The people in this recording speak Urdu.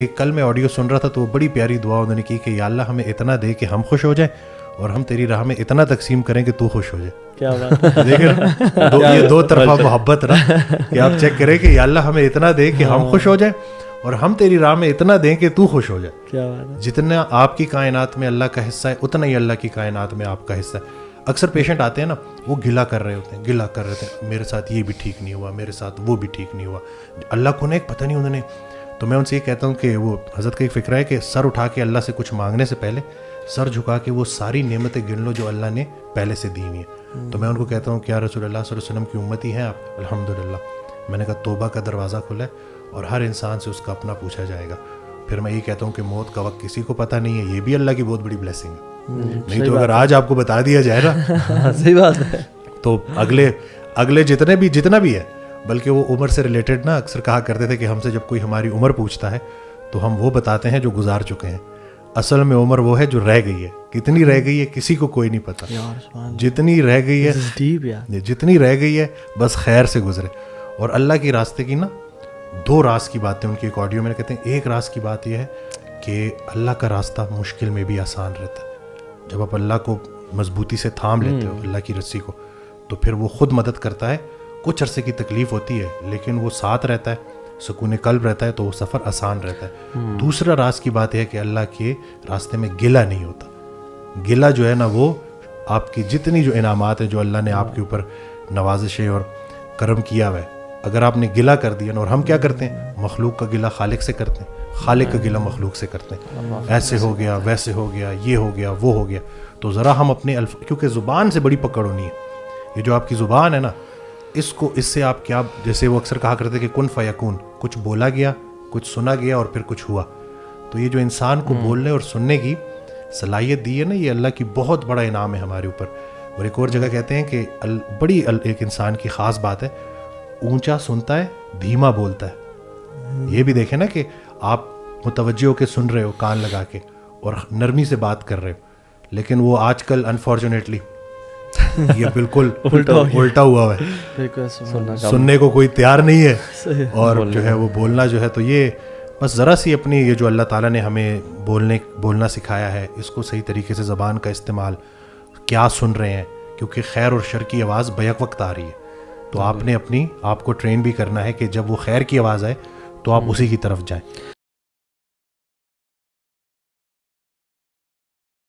کل میں آڈیو سن رہا تھا تو وہ بڑی پیاری دعا انہوں نے کی کہ یا اللہ ہمیں اتنا دے کہ ہم خوش ہو جائیں اور ہم تیری راہ میں اتنا تقسیم کریں کہ تو خوش ہو جائے. کیا بات دیکھیں یہ دو طرفہ محبت نا کہ آپ چیک کریں کہ یا اللہ ہمیں اتنا دے کہ ہم خوش ہو جائیں اور ہم تیری راہ میں اتنا دیں کہ تو خوش ہو جائے. کیا بات ہے. جتنا آپ کی کائنات میں اللہ کا حصہ ہے اتنا ہی اللہ کی کائنات میں آپ کا حصہ ہے. اکثر پیشنٹ آتے ہیں نا وہ گلا کر رہے ہوتے ہیں, گلا کر رہے ہیں میرے ساتھ یہ بھی ٹھیک نہیں ہوا, میرے ساتھ وہ بھی ٹھیک نہیں ہوا, اللہ کو ایک پتہ نہیں انہوں نے. تو میں ان سے یہ کہتا ہوں کہ وہ حضرت کا ایک فکرہ ہے کہ سر اٹھا کے اللہ سے کچھ مانگنے سے پہلے سر جھکا کے وہ ساری نعمتیں گن لو جو اللہ نے پہلے سے دی ہوئی ہیں. تو میں ان کو کہتا ہوں کہ یا رسول اللہ صلی اللہ علیہ وسلم کی امتی ہیں آپ, الحمدللہ. میں نے کہا توبہ کا دروازہ کھلا ہے اور ہر انسان سے اس کا اپنا پوچھا جائے گا. پھر میں یہ کہتا ہوں کہ موت کا وقت کسی کو پتہ نہیں ہے, یہ بھی اللہ کی بہت بڑی بلیسنگ ہے. نہیں تو اگر آج آپ کو بتا دیا جائے نا صحیح بات ہے تو اگلے جتنا بھی ہے, بلکہ وہ عمر سے ریلیٹڈ نا اکثر کہا کرتے تھے کہ ہم سے جب کوئی ہماری عمر پوچھتا ہے تو ہم وہ بتاتے ہیں جو گزار چکے ہیں. اصل میں عمر وہ ہے جو رہ گئی ہے. کتنی رہ گئی ہے کسی کو کوئی نہیں پتا. جتنی رہ گئی ہے بس خیر سے گزرے. اور اللہ کے راستے کی نا دو راز کی باتیں ان کی ایک آڈیو میں کہتے ہیں. ایک راز کی بات یہ ہے کہ اللہ کا راستہ مشکل میں بھی آسان رہتا ہے. جب آپ اللہ کو مضبوطی سے تھام لیتے ہو اللہ کی رسی کو تو پھر وہ خود مدد کرتا ہے. کچھ عرصے کی تکلیف ہوتی ہے لیکن وہ ساتھ رہتا ہے, سکون قلب رہتا ہے, تو وہ سفر آسان رہتا ہے. دوسرا راز کی بات ہے کہ اللہ کے راستے میں گلہ نہیں ہوتا. گلہ جو ہے نا وہ آپ کی جتنی جو انعامات ہیں جو اللہ نے آپ کے اوپر نوازشیں اور کرم کیا ہوا ہے, اگر آپ نے گلہ کر دیا نا, اور ہم کیا کرتے ہیں مخلوق کا گلہ خالق سے کرتے ہیں, خالق کا گلہ مخلوق سے کرتے ہیں. ایسے ہو گیا ویسے ہو گیا یہ ہو گیا وہ ہو گیا. تو ذرا ہم اپنے کیونکہ زبان سے بڑی پکڑ ہونی ہے. یہ جو آپ کی زبان ہے نا اس سے آپ کیا, جیسے وہ اکثر کہا کرتے کہ کن فیکون, کچھ بولا گیا کچھ سنا گیا اور پھر کچھ ہوا. تو یہ جو انسان کو بولنے اور سننے کی صلاحیت دی ہے نا, یہ اللہ کی بہت بڑا انعام ہے ہمارے اوپر. اور ایک اور جگہ کہتے ہیں کہ بڑی ایک انسان کی خاص بات ہے, اونچا سنتا ہے دھیما بولتا ہے. یہ بھی دیکھیں نا کہ آپ متوجہ ہو کے سن رہے ہو کان لگا کے اور نرمی سے بات کر رہے ہو, لیکن وہ آج کل انفارچونیٹلی یہ بالکل الٹا ہوا ہے. سننے کو کوئی تیار نہیں ہے اور جو ہے وہ بولنا جو ہے. تو یہ بس ذرا سی اپنی یہ جو اللہ تعالیٰ نے ہمیں بولنا سکھایا ہے, اس کو صحیح طریقے سے زبان کا استعمال, کیا سن رہے ہیں, کیونکہ خیر اور شر کی آواز بیک وقت آ رہی ہے. تو آپ نے آپ کو ٹرین بھی کرنا ہے کہ جب وہ خیر کی آواز آئے تو آپ اسی کی طرف جائیں.